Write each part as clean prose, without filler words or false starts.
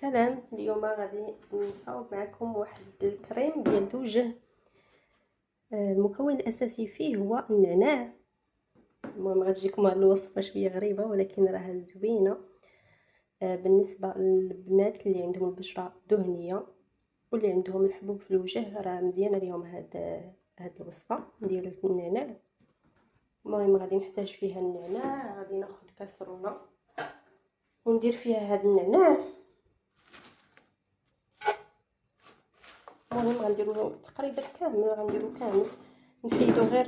سلام. اليوم غادي نصاوب معكم واحد الكريم ديال الوجه. المكون الاساسي فيه هو النعناع. المهم غتجيكم هاد الوصفه شويه غريبه ولكن راها زوينه بالنسبه للبنات اللي عندهم البشره دهنيه واللي عندهم الحبوب في الوجه، راه مزيانه ليهم هاد الوصفه ديال النعناع. المهم غادي نحتاج فيها النعناع. غادي ناخذ كاسرونه وندير فيها هاد النعناع. المهم غنديرو تقريبا كامل، غنديرو كامل، نحيدو غير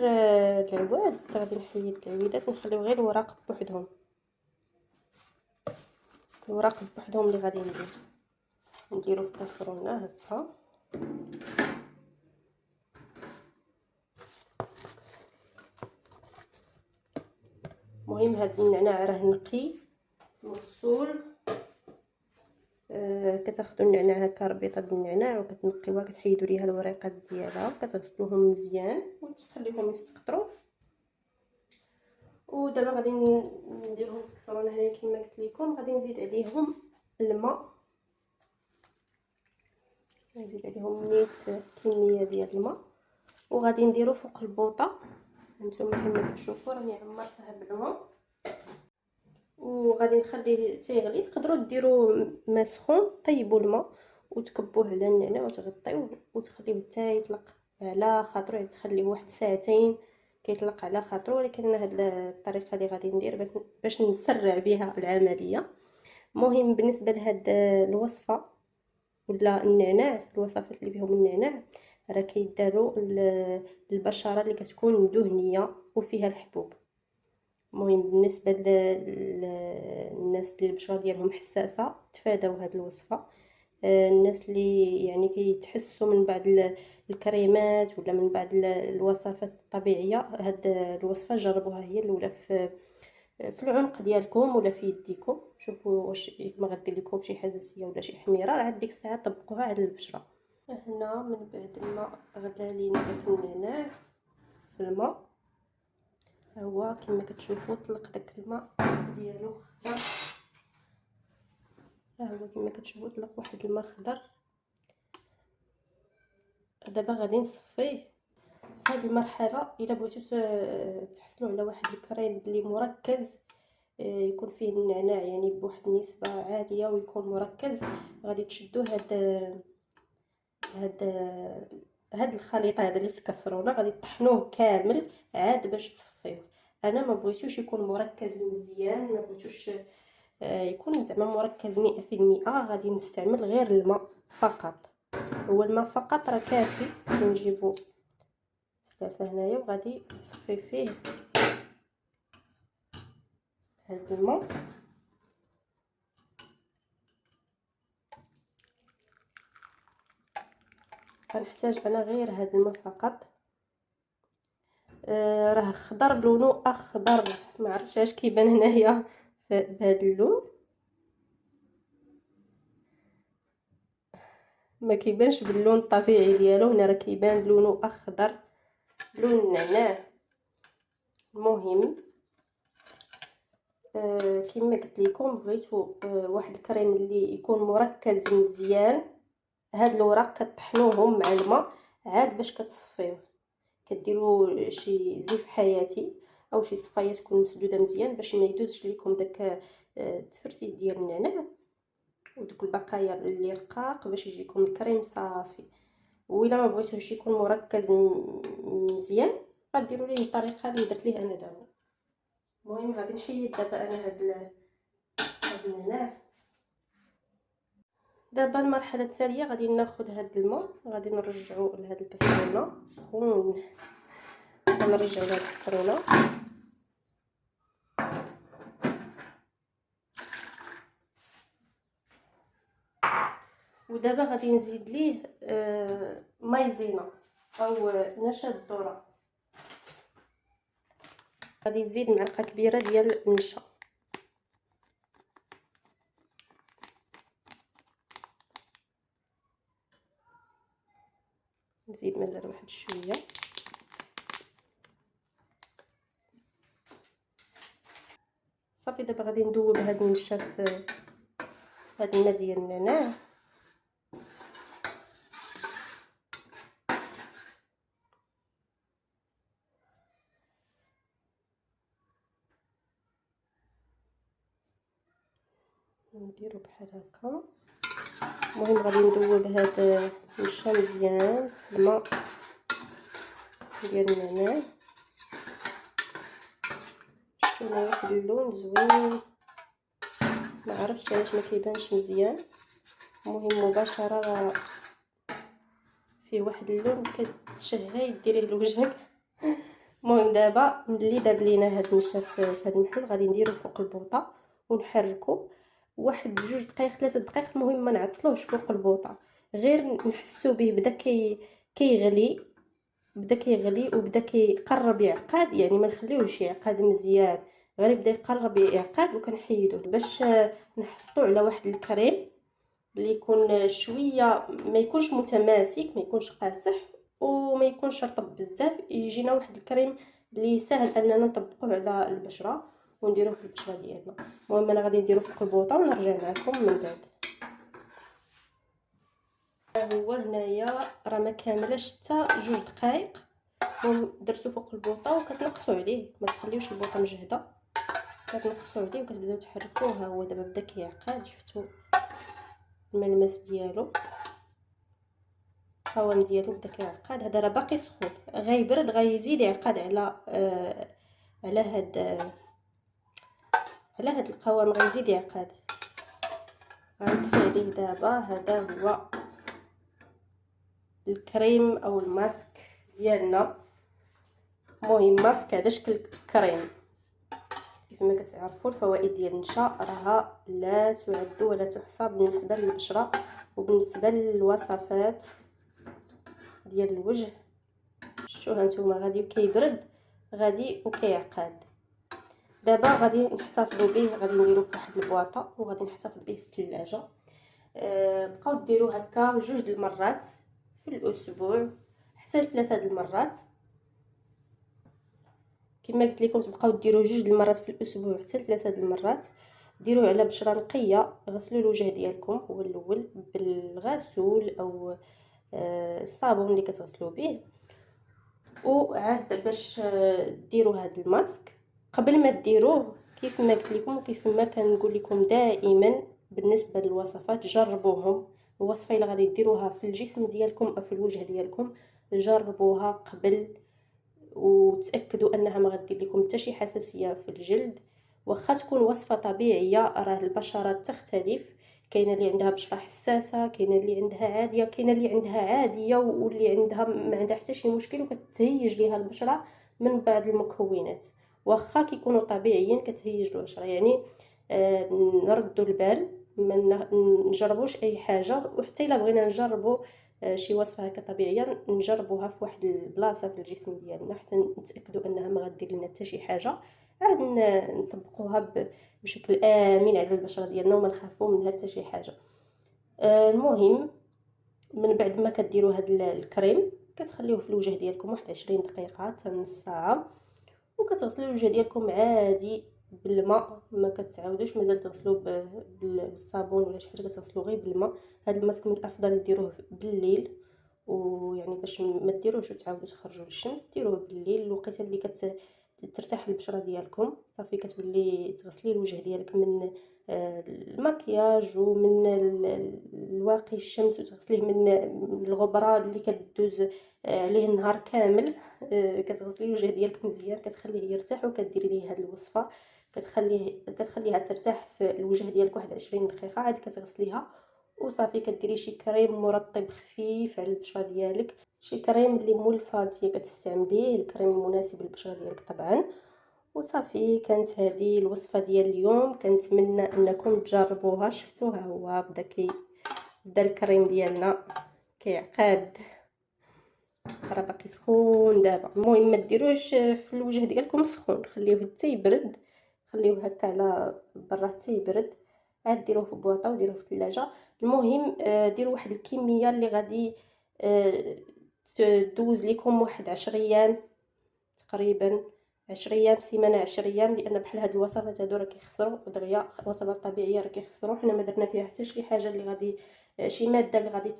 العواد. غادي نحيد العويدات ونخليو غير الوراق بوحدهم، الوراق بوحدهم اللي غادي نديرو في كاسرونه هكا. المهم هاد النعناع راه نقي مغسول. كتاخدوا النعناع هكا ربيطه ديال النعناع وكتنقيوها، كتحيدوا ليها الوريقات ديالها وكتغسلوهم مزيان وتخليوهم يسقطروا. ودابا غادي نديرهم في الكسرونه هنا كما قلت لكم. غادي نزيد عليهم الماء، نزيد عليهم نيت كميه ديال الماء وغادي نديرو فوق البوطه. نتوما كما كتشوفوا راني عمرتها بالماء وغادي نخليه تيغلي. تقدروا ديروا ماء سخون، طيبوا الماء وتكبوه على النعناع وتغطيوه وتخليوه حتى يطلق على خاطرو، يعني تخليوه واحد ساعتين كيطلق على خاطرو. ولكن هاد الطريقه اللي غادي ندير باش نسرع بها العمليه. مهم بالنسبه لهاد الوصفه ولا النعناع، الوصفات اللي فيهم النعناع راه كيداروا البشره اللي كتكون دهنيه وفيها الحبوب. المهم بالنسبه للناس اللي البشره ديالهم حساسه تفاداو هاد الوصفه. الناس اللي يعني كيتحسوا من بعد الكريمات ولا من بعد الوصفات الطبيعيه، هاد الوصفه جربوها هي الاولى في العنق ديالكم ولا في يديكم. شوفوا واش ما غدير لكم شي حساسيه ولا شي حميره، راه هاد ديك الساعه طبقوها على البشره. هنا من بعد ما غلا لينا داك النعناع في الماء، هو كما كتشوفوا طلق داك الماء ديالو خضر. هو كما كتشوفوا طلق واحد الماء خضر. دابا غادي نصفيه. في هذه المرحله الا بغيتو تحصلوا على واحد الكريم اللي مركز، يكون فيه النعناع يعني بواحد النسبه عاليه ويكون مركز، غادي تشدوا هاد هاد الخليط هذا اللي في الكسرونه، غادي تطحنوه كامل عاد باش تصفيوه. انا ما بغيتوش يكون مركز مزيان، ما بغيتوش يكون زعما مركز 100%. غادي نستعمل غير الماء فقط. هو الماء فقط راه كافي. نجيبو سلافه هنايا وغادي نصفي فيه هاد الماء. غنحتاج انا غير هاد الماء فقط. راه خضر، لونه اخضر، ما عرفتش اش كيبان هنايا بهذا اللون. ما كيبانش باللون الطبيعي ديالو، هنا راه كيبان لونه اخضر، لون النعناع. المهم كما قلت لكم بغيتو واحد الكريم اللي يكون مركز مزيان. هاد الوراق كطحنوهم مع الماء عاد باش كتصفيوه. كديروا شي زيف حياتي او شي صفايه تكون مسدوده مزيان باش ما يدوزش لكم داك التفرتيت ديال النعناع ودوك البقايا اللي رقاق، باش يجيكم الكريم صافي. وإلا ما بغيتوش يكون مركز مزيان غديروا ليه الطريقه اللي درت ليه انا دابا. المهم غادي نحيد دابا انا هاد النعناع. دابا المرحله التاليه غادي ناخذ هاد الماء، غادي نرجعو لهاد الكسرونه سخون، غنرجعو لهاد الكسرونه ودابا غادي نزيد ليه مايزينا او نشا الذره. غادي نزيد معلقه كبيره ديال النشا. نزيد مازال واحد شويه. صافي دابا غادي ندوب هاد النشا هاد الماء ديال النعناع نديرو بحال هكا. المهم غادي ندوب هاد النشا مزيان في الماء ديال النعناع. شفتو هنايا واحد اللون زوين، ما عرفتش علاش ما كيبانش مزيان. المهم مباشره راه فيه واحد اللون كتشهي ديريه لوجهك. المهم دابا ملي داب لينا هاد النشا في هاد المحلول غادي نديرو فوق البوطه ونحركو واحد 2 دقائق 3 دقائق. المهم ما نعطلوش فوق البوطه، غير نحسو به بدا كيغلي، بدا كيغلي وبدا كيقرب يعقد. يعني ما نخليوهش يعقد مزيان، غير يبدا يقرب يعقد وكنحيدوه باش نحصلوا على واحد الكريم اللي يكون شويه ما يكونش متماسك، ما يكونش قاصح وما يكونش رطب بزاف. يجينا واحد الكريم اللي سهل اننا نطبقوه على البشره ونديروه في البشره ديالنا. المهم انا غادي نديرو فوق البوطه ونرجع معكم من بعد. هو هنايا راه ما كاملاش حتى 2 دقائق. المهم درتو فوق البوطه وكتنقصوا عليه، ما تخليوش البوطه مجهده، كتنقصوا عليه وكتبداو تحركوه. ها هو دابا بدا كيعقد، شفتوا الملمس ديالو، القوام ديالو بدا كيعقد. هذا راه باقي سخون، غيبرد غيزيد يعقد على هاد القوام، غيزيد يعقد. غنطفي عليه دابا. هذا هو الكريم او الماسك ديالنا. المهم ماسك على شكل كريم. كيف ما كتعرفوا الفوائد ديال النشا راها لا تعد ولا تحصى بالنسبه للبشره وبالنسبه للوصفات ديال الوجه. شو هانتوما غادي كيبرد غادي وكيعقد. دابا غادي نحتفظوا به، غادي نديروه في واحد البواطه وغادي نحتفظ به في الثلاجه. بقاو ديروا هكا 2 المرات في الاسبوع حتى 3 المرات. كما قلت لكم تبقاو ديروا 2 المرات في الاسبوع حتى 3 المرات. ديروه على بشره نقيه، غسلوا الوجه ديالكم هو الاول بالغسول او الصابون اللي كتغسلوا به. وعاد باش ديروا هذا الماسك قبل ما ديروه كيف ما قلت لكم وكيف ما كنقول لكم دائما بالنسبه للوصفات جربوهم. الوصفه اللي غادي ديروها في الجسم ديالكم او في الوجه ديالكم جربوها قبل وتاكدوا انها ما غدير لكم حتى شي حساسيه في الجلد. واخا تكون وصفه طبيعيه راه البشرات تختلف، كاينه اللي عندها بشره حساسه، كاينه اللي عندها عاديه، كاينه اللي عندها عاديه واللي عندها ما عندها حتى شي مشكل وكتهيج ليها البشره من بعض المكونات. واخا كيكونوا طبيعيين كتهيج البشره. يعني نردوا البال، ما نجربوش اي حاجه. وحتى الا بغينا نجربوا شي وصفه هكا طبيعيه نجربوها في واحد البلاصه في الجسم ديالنا حتى نتاكدوا انها ما غدير لنا حتى شي حاجه، عاد نطبقوها بشكل امن على البشره ديالنا وما نخافوا منها حتى شي حاجه. المهم من بعد ما كديروا هذا الكريم كتخليوه في الوجه ديالكم واحد 20 دقيقه حتى نص ساعه، وكتغسلوا الوجه ديالكم عادي بالماء. ما كتعاودوش مازال تغسلوه بالصابون ولا شي حاجه، كتغسلوه غير بالماء. هذا الماسك من الافضل ديروه بالليل، ويعني باش ما ديروش وتعاودوا تخرجوا للشمس، ديروه بالليل الوقيته اللي ترتاح البشره ديالكم. صافي كتولي تغسلي الوجه ديالك من المكياج ومن الواقي الشمس، وتغسليه من الغبره اللي كدوز عليه النهار كامل. كتغسلي الوجه ديالك مزيان، كتخليه يرتاح وكديري ليه هذه الوصفه. كتخليها ترتاح في الوجه ديالك واحد 20 دقيقه، عاد كتغسليها وصافي. كديري شي كريم مرطب خفيف على البشره ديالك، شي كريم اللي مولفاتيه كتستعمليه، الكريم المناسب للبشره ديالك طبعا. وصافي كانت هذه الوصفه ديال اليوم، كنتمنى انكم تجربوها. شفتوها هو بدا الكريم ديالنا كيعقد، راه باقي سخون دابا. المهم ما ديروش في الوجه ديالكم سخون، خليوه حتى يبرد، خليوه هكا على برا حتى يبرد، عاد ديروه في بواطه وديروه في الثلاجه. المهم ديروا واحد الكميه اللي غادي تدوز لكم واحد 10 ايام تقريبا، 10 ايام، سيمانه 10 ايام، لان بحال هاد الوصفات هادو راه كيخسروا دغيا. الوصفات الطبيعيه راه كيخسروا، حنا ما درنا فيها حتى شي حاجه اللي غادي شي ماده اللي غادي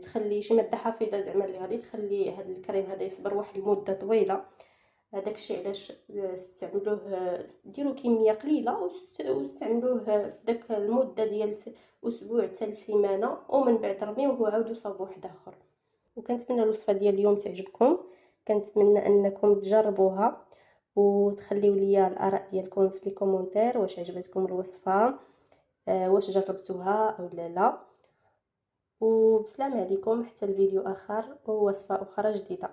تخلي شي ماده حافظه زعما اللي غادي تخلي هاد الكريم هذا يصبر واحد المده طويله. هذاك الشيء علاش استعملوه، ديروا كميه قليله واستعملوه في داك المده ديال اسبوع حتى لسيمانه، ومن بعد رميوه وعاودوا صاوبوا واحد اخر. وكنتمنى الوصفه ديال اليوم تعجبكم، كنتمنى انكم تجربوها وتخليو ليا الاراء ديالكم في لي كومونتير، واش عجبتكم الوصفه، واش جربتوها او لا. وبسلام عليكم حتى الفيديو اخر ووصفه اخرى جديده.